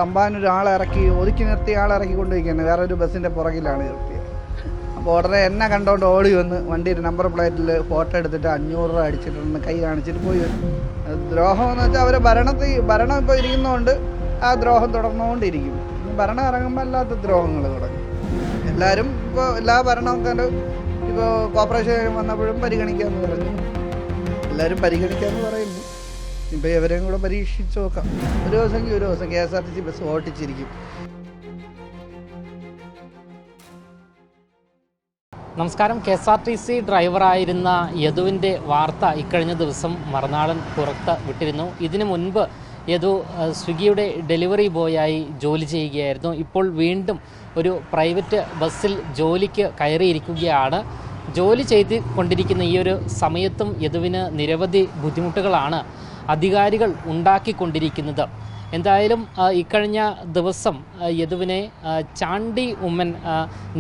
തമ്പാനൊരാളെ ഇറക്കി ഒതുക്കി നിർത്തിയ ആളെ ഇറക്കി കൊണ്ടുപോയിരിക്കുന്നത് വേറൊരു ബസ്സിൻ്റെ പുറകിലാണ് നിർത്തിയത്. അപ്പോൾ ഉടനെ എന്നെ കണ്ടുകൊണ്ട് ഓടി വന്ന് വണ്ടിയുടെ നമ്പർ പ്ലേറ്റിൽ ഫോട്ടോ എടുത്തിട്ട് 500 രൂപ അടിച്ചിട്ടൊന്ന് കൈ കാണിച്ചിട്ട് പോയി. ദ്രോഹം എന്ന് വെച്ചാൽ അവർ ഭരണം ഇപ്പോൾ ഇരിക്കുന്നതുകൊണ്ട് ആ ദ്രോഹം തുടർന്നുകൊണ്ടിരിക്കും. ഭരണം ഇറങ്ങുമ്പോൾ അല്ലാത്ത ദ്രോഹങ്ങൾ തുടങ്ങും. എല്ലാവരും ഇപ്പോൾ എല്ലാ ഭരണമൊക്കെ ഇപ്പോൾ കോർപ്പറേഷൻ വന്നപ്പോഴും പരിഗണിക്കാമെന്ന് പറഞ്ഞു. എല്ലാവരും പരിഗണിക്കാമെന്ന് പറയുന്നു. ഇപ്പോൾ ഇവരെയും കൂടെ പരീക്ഷിച്ച് നോക്കാം. ഒരു ദിവസം KSRTC ബസ് ഓട്ടിച്ചിരിക്കും. നമസ്കാരം. KSRTC ഡ്രൈവറായിരുന്ന യദുവിൻ്റെ വാർത്ത ഇക്കഴിഞ്ഞ ദിവസം മറുനാടൻ പുറത്ത് വിട്ടിരുന്നു. ഇതിനു മുൻപ് യദു സ്വിഗ്ഗിയുടെ ഡെലിവറി ബോയായി ജോലി ചെയ്യുകയായിരുന്നു. ഇപ്പോൾ വീണ്ടും ഒരു പ്രൈവറ്റ് ബസ്സിൽ ജോലിക്ക് കയറിയിരിക്കുകയാണ്. ജോലി ചെയ്ത് കൊണ്ടിരിക്കുന്ന ഈ ഒരു സമയത്തും യദുവിന് നിരവധി ബുദ്ധിമുട്ടുകളാണ് അധികാരികൾ ഉണ്ടാക്കിക്കൊണ്ടിരിക്കുന്നത്. എന്തായാലും ഇക്കഴിഞ്ഞ ദിവസം യദുവിനെ ചാണ്ടി ഉമ്മൻ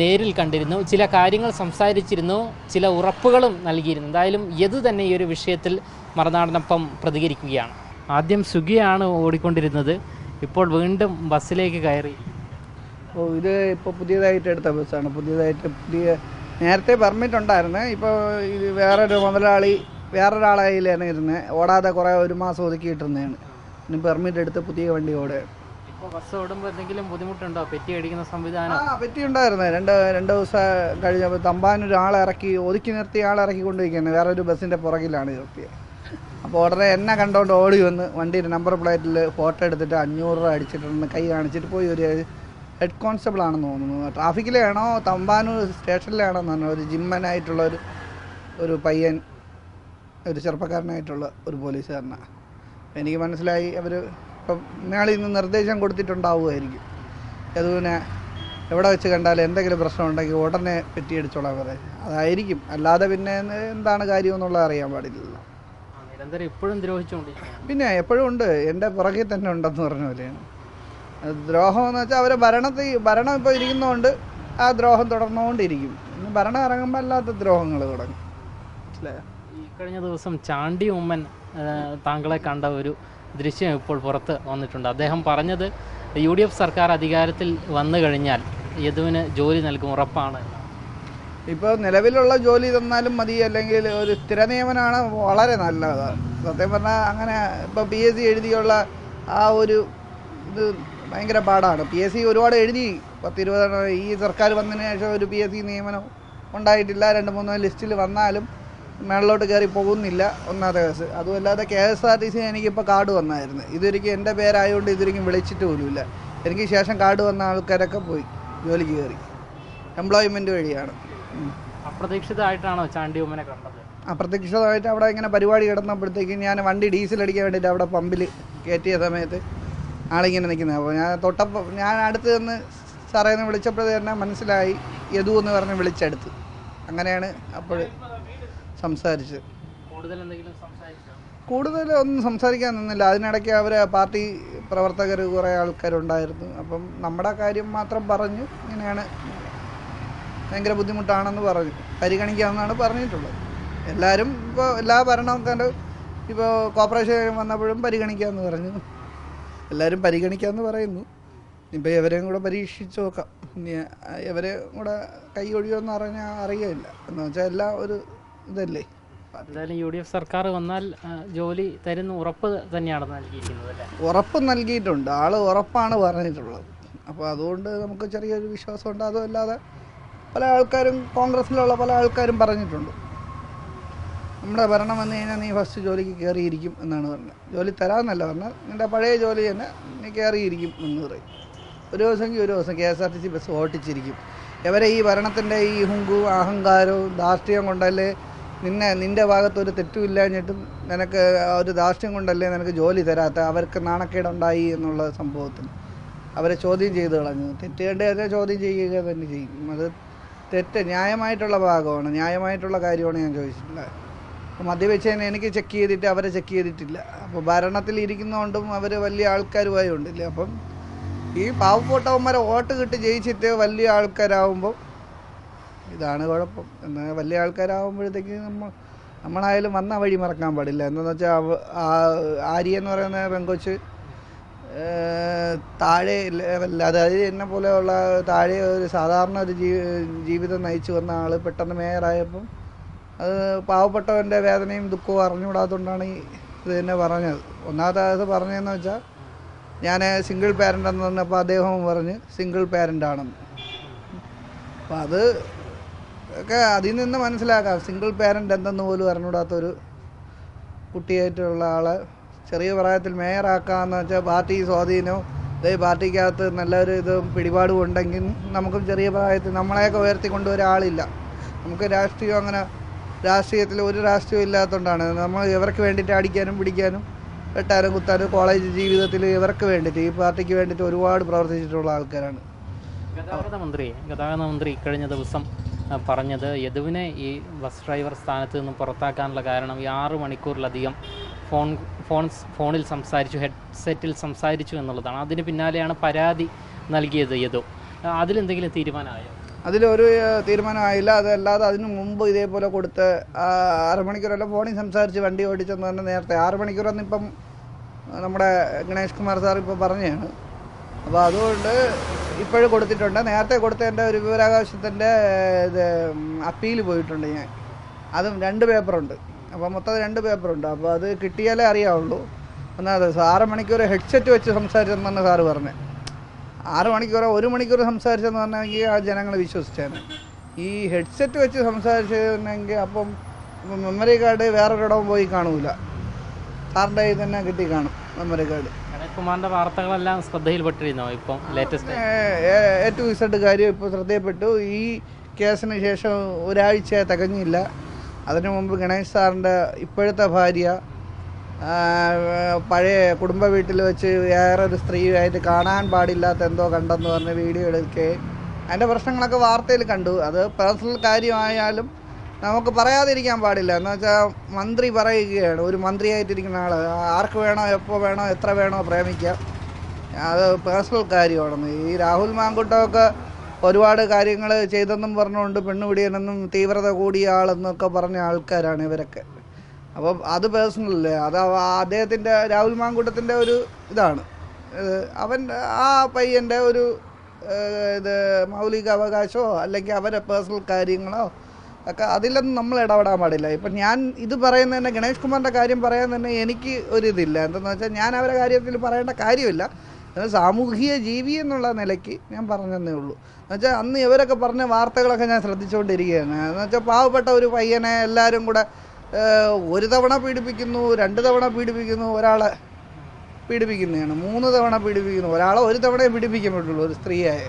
നേരിൽ കണ്ടിരുന്നു. ചില കാര്യങ്ങൾ സംസാരിച്ചിരുന്നു, ചില ഉറപ്പുകളും നൽകിയിരുന്നു. എന്തായാലും യദു തന്നെ ഈ ഒരു വിഷയത്തിൽ മറുനാടനൊപ്പം പ്രതികരിക്കുകയാണ്. ആദ്യം സ്വിഗ്ഗിയാണ് ഓടിക്കൊണ്ടിരുന്നത്, ഇപ്പോൾ വീണ്ടും ബസ്സിലേക്ക് കയറി. ഇത് ഇപ്പോൾ പുതിയതായിട്ട് എടുത്ത ബസ്സാണ്. നേരത്തെ പെർമിറ്റ് ഉണ്ടായിരുന്നു. ഇപ്പോൾ ഇത് വേറൊരു മുതലാളി വേറൊരാളെ കയ്യിലാണ് ഇരുന്നത്. ഓടാതെ കുറേ ഒരു മാസം ഒതുക്കിയിട്ടിരുന്നതാണ്. ഇനി പെർമിറ്റ് എടുത്ത് പുതിയ വണ്ടി ഓടുകയാണ്. ഇപ്പോൾ ബസ് ഓടുമ്പോൾ എന്തെങ്കിലും ബുദ്ധിമുട്ടുണ്ടോ? പെറ്റി അടിക്കുന്ന സംവിധാനം? പെറ്റി ഉണ്ടായിരുന്നു. രണ്ട് ദിവസം കഴിഞ്ഞപ്പോൾ തമ്പാനൊരാളെ ഇറക്കി ഒതുക്കി നിർത്തിയ ആളെ ഇറക്കി കൊണ്ടുപോയിരിക്കുന്നത് വേറൊരു ബസ്സിൻ്റെ പുറകിലാണ് നിർത്തിയത്. അപ്പോൾ ഉടനെ എന്നെ കണ്ടുകൊണ്ട് ഓടി വന്ന് വണ്ടിയുടെ നമ്പർ പ്ലേറ്റിൽ ഫോട്ടോ എടുത്തിട്ട് 500 രൂപ അടിച്ചിട്ടൊന്ന് കൈ കാണിച്ചിട്ട് പോയി. ഒരു ഹെഡ് കോൺസ്റ്റബിൾ ആണെന്ന് തോന്നുന്നു. ട്രാഫിക്കിലാണോ തമ്പാനൂർ സ്റ്റേഷനിലാണോ എന്ന് പറഞ്ഞാൽ ഒരു ജിമ്മനായിട്ടുള്ള ഒരു പയ്യൻ, ഒരു ചെറുപ്പക്കാരനായിട്ടുള്ള ഒരു പോലീസുകാരനാണ്. എനിക്ക് മനസ്സിലായി അവർ ഇപ്പം ഇന്നാളിൽ നിന്ന് നിർദ്ദേശം കൊടുത്തിട്ടുണ്ടാവുമായിരിക്കും. അതുപോലെ എവിടെ വെച്ച് കണ്ടാലും എന്തെങ്കിലും പ്രശ്നം ഉണ്ടെങ്കിൽ ഉടനെ പെറ്റിയടിച്ചോളാൻ പറയും. അതായിരിക്കും. അല്ലാതെ പിന്നെ എന്താണ് കാര്യം എന്നുള്ളത് അറിയാൻ പാടില്ലല്ലോ. നിരന്തരം ഇപ്പോഴും ദ്രോഹിച്ചുകൊണ്ടിരിക്കും. പിന്നെ എപ്പോഴും ഉണ്ട്, എൻ്റെ പുറകിൽ തന്നെ ഉണ്ടെന്ന് പറഞ്ഞ പോലെയാണ്. ദ്രോഹം എന്ന് വെച്ചാൽ അവർ ഭരണം ഇപ്പോൾ ഇരിക്കുന്നതുകൊണ്ട് ആ ദ്രോഹം തുടർന്നുകൊണ്ടിരിക്കും. ഭരണം ഇറങ്ങുമ്പോൾ അല്ലാത്ത ദ്രോഹങ്ങൾ തുടങ്ങും. മനസ്സിലായോ? ഈ കഴിഞ്ഞ ദിവസം ചാണ്ടി ഉമ്മൻ താങ്കളെ കണ്ട ഒരു ദൃശ്യം ഇപ്പോൾ പുറത്ത് വന്നിട്ടുണ്ട്. അദ്ദേഹം പറഞ്ഞത് UDF സർക്കാർ അധികാരത്തിൽ വന്നു കഴിഞ്ഞാൽ യദുവിന് ജോലി നൽകും, ഉറപ്പാണ്. ഇപ്പോൾ നിലവിലുള്ള ജോലി തന്നാലും മതി, അല്ലെങ്കിൽ ഒരു സ്ഥിര നിയമനമാണ് വളരെ നല്ലതാണ്. സത്യം പറഞ്ഞാൽ അങ്ങനെ ഇപ്പോൾ PSC എഴുതിയുള്ള ആ ഒരു ഇത് ഭയങ്കര പാടാണ്. PSC ഒരുപാട് എഴുതി 10-20 ഈ സർക്കാർ വന്നതിന് ശേഷം ഒരു PSC നിയമനം ഉണ്ടായിട്ടില്ല. 2-3 ലിസ്റ്റിൽ വന്നാലും മേളിലോട്ട് കയറി പോകുന്നില്ല. ഒന്നാമത്തെ കേസ്. അതുമല്ലാതെ KSRTC എനിക്കിപ്പോൾ കാർഡ് വന്നായിരുന്നു. ഇതൊരിക്കലും എൻ്റെ പേരായതുകൊണ്ട് ഇതൊരിക്കും വിളിച്ചിട്ട് പോലുമില്ല. എനിക്ക് ശേഷം കാർഡ് വന്ന ആൾക്കാരൊക്കെ പോയി ജോലിക്ക് കയറി. എംപ്ലോയ്മെൻറ്റ് വഴിയാണ്. അപ്രതീക്ഷിതമായിട്ടാണോ ചാണ്ടി ഉമ്മനെ കണ്ടത്? അപ്രതീക്ഷിതമായിട്ട് അവിടെ ഇങ്ങനെ പരിപാടി കിടന്നപ്പോഴത്തേക്കും ഞാൻ വണ്ടി ഡീസൽ അടിക്കാൻ വേണ്ടിയിട്ട് അവിടെ പമ്പിൽ കയറ്റിയ സമയത്ത് ആളിങ്ങനെ നിൽക്കുന്നത്. അപ്പോൾ ഞാൻ അടുത്ത് നിന്ന് സാറേ എന്ന് വിളിച്ചപ്പോൾ തന്നെ മനസ്സിലായി യദു എന്ന് പറഞ്ഞ് വിളിച്ചെടുത്ത്. അങ്ങനെയാണ് അപ്പോൾ സംസാരിച്ചത്. കൂടുതലൊന്നും സംസാരിക്കാൻ നിന്നില്ല. അതിനിടയ്ക്ക് അവരെ പാർട്ടി പ്രവർത്തകർ കുറേ ആൾക്കാരുണ്ടായിരുന്നു. അപ്പം നമ്മുടെ കാര്യം മാത്രം പറഞ്ഞു. ഇങ്ങനെയാണ്, ഭയങ്കര ബുദ്ധിമുട്ടാണെന്ന് പറഞ്ഞു, പരിഗണിക്കാമെന്നാണ് പറഞ്ഞിട്ടുള്ളത്. എല്ലാവരും ഇപ്പോൾ എല്ലാ ഭരണമൊക്കെ ഇപ്പോൾ കോർപ്പറേഷൻ വന്നപ്പോഴും പരിഗണിക്കാമെന്ന് പറഞ്ഞു. എല്ലാവരും പരിഗണിക്കാമെന്ന് പറയുന്നു. ഇപ്പോൾ ഇവരെയും കൂടെ പരീക്ഷിച്ച് നോക്കാം. ഇവരെ കൂടെ കൈ ഒഴിയുമെന്ന് പറഞ്ഞാൽ അറിയില്ല. എന്ന് വെച്ചാൽ എല്ലാം ഒരു ഇതല്ലേ. എന്തായാലും UDF സർക്കാർ വന്നാൽ ജോലി തരുന്ന ഉറപ്പ് തന്നെയാണ് നൽകിയിരിക്കുന്നത് അല്ലേ? ഉറപ്പ് നൽകിയിട്ടുണ്ട്. ആൾ ഉറപ്പാണ് പറഞ്ഞിട്ടുള്ളത്. അപ്പോൾ അതുകൊണ്ട് നമുക്ക് ചെറിയൊരു വിശ്വാസമുണ്ട്. അതുമല്ലാതെ പല ആൾക്കാരും, കോൺഗ്രസ്സിലുള്ള പല ആൾക്കാരും പറഞ്ഞിട്ടുണ്ട്, നമ്മുടെ ഭരണം വന്നു കഴിഞ്ഞാൽ നീ ഫസ്റ്റ് ജോലിക്ക് കയറിയിരിക്കും എന്നാണ് പറഞ്ഞത്. ജോലി തരാമെന്നല്ല പറഞ്ഞാൽ നിൻ്റെ പഴയ ജോലി തന്നെ നീ കയറിയിരിക്കും എന്ന് പറയും. ഒരു ദിവസം KSRTC ബസ് ഓട്ടിച്ചിരിക്കും. ഇവരെ ഈ ഭരണത്തിൻ്റെ ഈ ഹുങ്കും അഹങ്കാരവും ധാർഷ്ട്യം കൊണ്ടല്ലേ നിൻ്റെ ഭാഗത്തൊരു തെറ്റുമില്ലാഞ്ഞിട്ടും നിനക്ക് ഒരു ധാർഷ്ട്യം കൊണ്ടല്ലേ നിനക്ക് ജോലി തരാത്ത, അവർക്ക് നാണക്കേടുണ്ടായി എന്നുള്ള സംഭവത്തിൽ അവരെ ചോദ്യം ചെയ്ത് കളഞ്ഞു. തെറ്റുകണ്ടേ ചോദ്യം ചെയ്യുക തന്നെ ചെയ്യും. അത് ന്യായമായിട്ടുള്ള ഭാഗമാണ്, ന്യായമായിട്ടുള്ള കാര്യമാണ് ഞാൻ ചോദിച്ചിട്ടുള്ളത്. അപ്പോൾ മദ്യവെച്ചതിനെ എനിക്ക് ചെക്ക് ചെയ്തിട്ട് അവരെ ചെക്ക് ചെയ്തിട്ടില്ല. അപ്പോൾ ഭരണത്തിൽ ഇരിക്കുന്നതുകൊണ്ടും അവർ വലിയ ആൾക്കാരുമായി ഉണ്ടില്ല. അപ്പം ഈ പാവപ്പെട്ടവന്മാരെ വോട്ട് കിട്ടി ജയിച്ചിട്ട് വലിയ ആൾക്കാരാകുമ്പോൾ ഇതാണ് കുഴപ്പം. എന്നാൽ വലിയ ആൾക്കാരാകുമ്പോഴത്തേക്ക് നമ്മളായാലും വന്ന വഴി മറക്കാൻ പാടില്ല. എന്താണെന്ന് വെച്ചാൽ ആര്യ എന്ന് പറയുന്ന പെങ്കൊച്ച് താഴെ ലെവലിൽ, അതായത് എന്നെ പോലെയുള്ള താഴെ ഒരു സാധാരണ ഒരു ജീവിതം നയിച്ചു വന്ന ആൾ പെട്ടെന്ന് മേയറായപ്പം അത് പാവപ്പെട്ടവൻ്റെ വേദനയും ദുഃഖവും അറിഞ്ഞുകൂടാത്തതുകൊണ്ടാണ് ഇത് തന്നെ പറഞ്ഞത്. ഒന്നാമത് പറഞ്ഞതെന്ന് വെച്ചാൽ ഞാൻ സിംഗിൾ പാരൻ്റ് എന്ന് പറഞ്ഞപ്പോൾ അദ്ദേഹം പറഞ്ഞ് സിംഗിൾ പാരൻ്റ് ആണെന്ന്. അപ്പം അത് ഒക്കെ അതിൽ നിന്ന് മനസ്സിലാക്കാം സിംഗിൾ പാരൻ്റ് എന്തെന്ന് പോലും അറിഞ്ഞുകൂടാത്തൊരു കുട്ടിയായിട്ടുള്ള ആളെ ചെറിയ പ്രായത്തിൽ മേയറാക്കാമെന്ന് വെച്ചാൽ പാർട്ടി സ്വാധീനവും പാർട്ടിക്കകത്ത് നല്ലൊരു ഇതും പിടിപാടും ഉണ്ടെങ്കിൽ നമുക്കും ചെറിയ പ്രായത്തിൽ നമ്മളെയൊക്കെ ഉയർത്തിക്കൊണ്ട് ഒരാളില്ല. നമുക്ക് രാഷ്ട്രീയം അങ്ങനെ രാഷ്ട്രീയത്തിൽ ഒരു രാഷ്ട്രീയം ഇല്ലാത്തതുകൊണ്ടാണ് നമ്മൾ ഇവർക്ക് വേണ്ടിയിട്ട് അടിക്കാനും പിടിക്കാനും വെട്ടാനും കുത്താനും കോളേജ് ജീവിതത്തിൽ ഇവർക്ക് വേണ്ടിയിട്ട് ഈ പാർട്ടിക്ക് വേണ്ടിയിട്ട് ഒരുപാട് പ്രവർത്തിച്ചിട്ടുള്ള ആൾക്കാരാണ്. ഗതാഗത മന്ത്രി കഴിഞ്ഞ ദിവസം പറഞ്ഞത് യദുവിനെ ഈ ബസ് ഡ്രൈവർ സ്ഥാനത്ത് നിന്ന് പുറത്താക്കാനുള്ള കാരണം ഈ 6 മണിക്കൂറിലധികം ഫോണിൽ സംസാരിച്ചു, ഹെഡ്സെറ്റിൽ സംസാരിച്ചു എന്നുള്ളതാണ്. അതിന് പിന്നാലെയാണ് പരാതി നൽകിയത് യദു. അതിലെന്തെങ്കിലും തീരുമാനമായോ? അതിലൊരു തീരുമാനമായില്ല. അതല്ലാതെ അതിന് മുമ്പ് ഇതേപോലെ കൊടുത്ത് 6 മണിക്കൂറല്ല ഫോണിൽ സംസാരിച്ച് വണ്ടി ഓടിച്ചെന്ന് തന്നെ നേരത്തെ 6 മണിക്കൂറെന്ന് ഇപ്പം നമ്മുടെ ഗണേഷ് കുമാർ സാർ ഇപ്പോൾ പറഞ്ഞതാണ്. അപ്പോൾ അതുകൊണ്ട് ഇപ്പോഴും കൊടുത്തിട്ടുണ്ട്. നേരത്തെ കൊടുത്തതിൻ്റെ ഒരു വിവരാവകാശത്തിൻ്റെ ഇത് അപ്പീൽ പോയിട്ടുണ്ട് ഞാൻ. അതും 2 പേപ്പറുണ്ട്. അപ്പോൾ മൊത്തം 2 പേപ്പറുണ്ട്. അപ്പോൾ അത് കിട്ടിയാലേ അറിയാവുള്ളൂ. ഒന്നാമത് 6 മണിക്കൂർ ഹെഡ്സെറ്റ് വെച്ച് സംസാരിച്ചെന്നാണ് സാറ് പറഞ്ഞത്. 6 മണിക്കൂറോ 1 മണിക്കൂർ സംസാരിച്ചെന്ന് പറഞ്ഞെങ്കിൽ ആ ജനങ്ങൾ വിശ്വസിച്ചാണ്. ഈ ഹെഡ്സെറ്റ് വെച്ച് സംസാരിച്ചെന്നെങ്കിൽ അപ്പം മെമ്മറി കാർഡ് വേറൊരിടവും പോയി കാണൂല, സാറിൻ്റെ കയ്യിൽ തന്നെ കിട്ടി കാണും മെമ്മറി കാർഡ്. കുമാറിൻ്റെ വാർത്തകളെല്ലാം ശ്രദ്ധയിൽപ്പെട്ടിരുന്നോ? ഇപ്പം ലേറ്റസ്റ്റ് A to Z കാര്യം ഇപ്പോൾ ശ്രദ്ധയിൽപ്പെട്ടു. ഈ കേസിന് ശേഷം ഒരാഴ്ച തികഞ്ഞില്ല. അതിനു മുമ്പ് ഗണേഷ് സാറിൻ്റെ ഇപ്പോഴത്തെ ഭാര്യ പഴയ കുടുംബ വീട്ടിൽ വെച്ച് വേറൊരു സ്ത്രീയായിട്ട് കാണാൻ പാടില്ലാത്ത എന്തോ കണ്ടെന്ന് പറഞ്ഞ് വീഡിയോ എടുക്കുകയും അതിൻ്റെ പ്രശ്നങ്ങളൊക്കെ വാർത്തയിൽ കണ്ടു. അത് പേഴ്സണൽ കാര്യമായാലും നമുക്ക് പറയാതിരിക്കാൻ പാടില്ല. എന്ന് വെച്ചാൽ മന്ത്രി പറയുകയാണ്, ഒരു മന്ത്രിയായിട്ടിരിക്കുന്ന ആൾ ആർക്ക് വേണോ എപ്പോൾ വേണോ എത്ര വേണോ പ്രേമിക്കാം, അത് പേഴ്സണൽ കാര്യമാണെന്ന്. ഈ രാഹുൽ മാങ്കുട്ടമൊക്കെ ഒരുപാട് കാര്യങ്ങൾ ചെയ്തെന്നും പറഞ്ഞുകൊണ്ട് പെണ്ണുപിടിയനെന്നും തീവ്രത കൂടിയ ആളെന്നൊക്കെ പറഞ്ഞ ആൾക്കാരാണ് ഇവരൊക്കെ. അപ്പം അത് പേഴ്സണലല്ലേ, അത് അദ്ദേഹത്തിൻ്റെ രാഹുൽ മാങ്കൂട്ടത്തിൻ്റെ ഒരു ഇതാണ്. അവൻ ആ പയ്യൻ്റെ ഒരു ഇത് മൗലിക അവകാശമോ അല്ലെങ്കിൽ അവരുടെ പേഴ്സണൽ കാര്യങ്ങളോ ഒക്കെ അതിലൊന്നും നമ്മൾ ഇടപെടാൻ പാടില്ല. ഇപ്പം ഞാൻ ഇത് പറയുന്നത് തന്നെ ഗണേഷ് കുമാറിൻ്റെ കാര്യം പറയാൻ തന്നെ എനിക്ക് ഒരിതില്ല. എന്തെന്ന് വെച്ചാൽ ഞാൻ അവരുടെ കാര്യത്തിൽ പറയേണ്ട കാര്യമില്ല. സാമൂഹിക ജീവി എന്നുള്ള നിലയ്ക്ക് ഞാൻ പറഞ്ഞതേ ഉള്ളൂ. എന്നുവെച്ചാൽ അന്ന് ഇവരൊക്കെ പറഞ്ഞ വാർത്തകളൊക്കെ ഞാൻ ശ്രദ്ധിച്ചുകൊണ്ടിരിക്കുകയാണ്. എന്നുവെച്ചാൽ പാവപ്പെട്ട ഒരു പയ്യനെ എല്ലാവരും കൂടെ 1 തവണ പീഡിപ്പിക്കുന്നു, 2 തവണ പീഡിപ്പിക്കുന്നു, ഒരാളെ പീഡിപ്പിക്കുന്നതാണ്, 3 തവണ പീഡിപ്പിക്കുന്നു, ഒരാളെ 1 തവണയെ പീഡിപ്പിക്കാൻ പറ്റുള്ളൂ ഒരു സ്ത്രീയായ.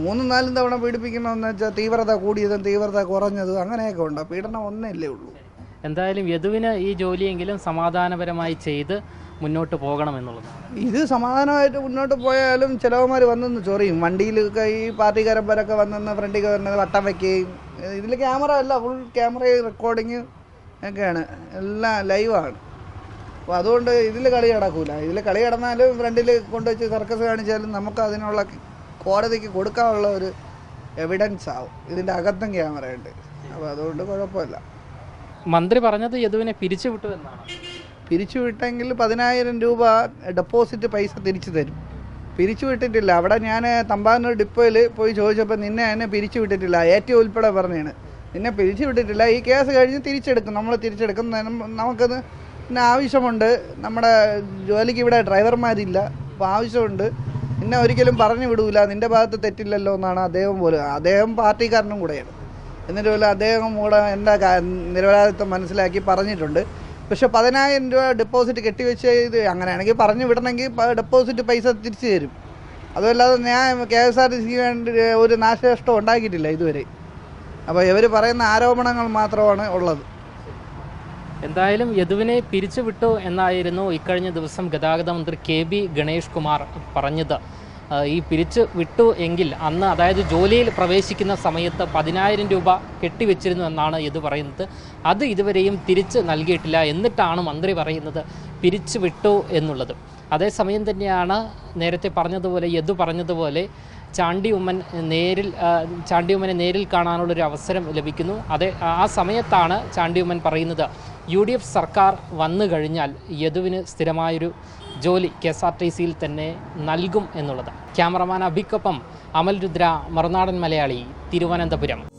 3-4 തവണ പീഡിപ്പിക്കണമെന്ന് വെച്ചാൽ തീവ്രത കൂടിയതും തീവ്രത കുറഞ്ഞതും അങ്ങനെയൊക്കെ ഉണ്ട്. പീഡനം ഒന്നല്ലേ ഉള്ളൂ. എന്തായാലും യദുവിന് ഈ ജോലിയെങ്കിലും സമാധാനപരമായി ചെയ്ത് മുന്നോട്ട് പോകണമെന്നുള്ളതാണ്. ഇത് സമാധാനമായിട്ട് മുന്നോട്ട് പോയാലും ചിലവന്മാർ വന്നെന്ന് ചൊറിയും. വണ്ടിയിലൊക്കെ ഈ പാർട്ടിക്കാരന്മാരൊക്കെ വന്നെന്ന് ഫ്രണ്ടിൽ വരുന്നത് വട്ടം വയ്ക്കുകയും, ഇതിൽ ക്യാമറ അല്ല, ഫുൾ ക്യാമറ റെക്കോർഡിങ് ഒക്കെയാണ്, എല്ലാം ലൈവാണ്. അപ്പോൾ അതുകൊണ്ട് ഇതിൽ കളി നടക്കൂല. ഇതിൽ കളി നടന്നാലും ഫ്രണ്ടിൽ കൊണ്ടുവച്ച് സർക്കസ് കാണിച്ചാലും നമുക്ക് അതിനുള്ള കോടതിക്ക് കൊടുക്കാനുള്ള ഒരു എവിഡൻസ് ആവും. ഇതിൻ്റെ അകത്തും ക്യാമറയുണ്ട്. അപ്പോൾ അതുകൊണ്ട് കുഴപ്പമില്ല. മന്ത്രി പറഞ്ഞത് യദുവിനെ പിരിച്ചുവിട്ടു എന്നാണ്. പിരിച്ചുവിട്ടെങ്കിൽ 10,000 രൂപ ഡെപ്പോസിറ്റ് പൈസ തിരിച്ചു തരും. പിരിച്ചുവിട്ടിട്ടില്ല. അവിടെ ഞാൻ തമ്പാനൂർ ഡിപ്പോയിൽ പോയി ചോദിച്ചപ്പോൾ എന്നെ പിരിച്ചുവിട്ടിട്ടില്ല. ഏറ്റവും ഉൾപ്പെടെ പറഞ്ഞാണ് നിന്നെ പിരിച്ചുവിട്ടിട്ടില്ല, ഈ കേസ് കഴിഞ്ഞ് തിരിച്ചെടുക്കും, നമ്മൾ തിരിച്ചെടുക്കും, നമുക്കത് പിന്നെ ആവശ്യമുണ്ട്, നമ്മുടെ ജോലിക്ക് ഇവിടെ ഡ്രൈവർമാരില്ല, അപ്പോൾ ആവശ്യമുണ്ട്, നിന്നെ ഒരിക്കലും പറഞ്ഞു വിടൂല, നിൻ്റെ ഭാഗത്ത് തെറ്റില്ലല്ലോ എന്നാണ് അദ്ദേഹം പാർട്ടിക്കാരനും കൂടെയാണ്. എന്നിട്ട് പോലും അദ്ദേഹം കൂടെ എൻ്റെ നിരപരാധിത്വം മനസ്സിലാക്കി പറഞ്ഞിട്ടുണ്ട്. പക്ഷെ 10,000 രൂപ ഡെപ്പോസിറ്റ് കെട്ടിവെച്ച് ഇത് അങ്ങനെയാണെങ്കിൽ പറഞ്ഞു വിടണമെങ്കിൽ ഡെപ്പോസിറ്റ് പൈസ തിരിച്ചു തരും. അതുമല്ലാതെ ഞാൻ KSRTC വേണ്ടി ഒരു നാശനഷ്ടം ഉണ്ടാക്കിയിട്ടില്ല ഇതുവരെ. അപ്പോൾ ഇവർ പറയുന്ന ആരോപണങ്ങൾ മാത്രമാണ് ഉള്ളത്. എന്തായാലും യദുവിനെ പിരിച്ചുവിട്ടു എന്നായിരുന്നു ഇക്കഴിഞ്ഞ ദിവസം ഗതാഗത മന്ത്രി KB ഗണേഷ് കുമാർ പറഞ്ഞത്. ഈ പിരിച്ചു വിട്ടു എങ്കിൽ അന്ന്, അതായത് ജോലിയിൽ പ്രവേശിക്കുന്ന സമയത്ത് 10,000 രൂപ കെട്ടിവെച്ചിരുന്നു എന്നാണ് യദു പറയുന്നത്. അത് ഇതുവരെയും തിരിച്ച് നൽകിയിട്ടില്ല. എന്നിട്ടാണ് മന്ത്രി പറയുന്നത് പിരിച്ചു വിട്ടു എന്നുള്ളത്. അതേസമയം തന്നെയാണ് നേരത്തെ പറഞ്ഞതുപോലെ, യദു പറഞ്ഞതുപോലെ ചാണ്ടി ഉമ്മനെ നേരിൽ കാണാനുള്ളൊരു അവസരം ലഭിക്കുന്നു. ആ സമയത്താണ് ചാണ്ടി ഉമ്മൻ പറയുന്നത് UDF സർക്കാർ വന്നു കഴിഞ്ഞാൽ യദുവിന് സ്ഥിരമായൊരു ജോലി KSRTCയിൽ തന്നെ നൽകും എന്നുള്ളത്. ക്യാമറമാൻ അഭിക്കൊപ്പം അമൽ രുദ്ര, മറുനാടൻ മലയാളി, തിരുവനന്തപുരം.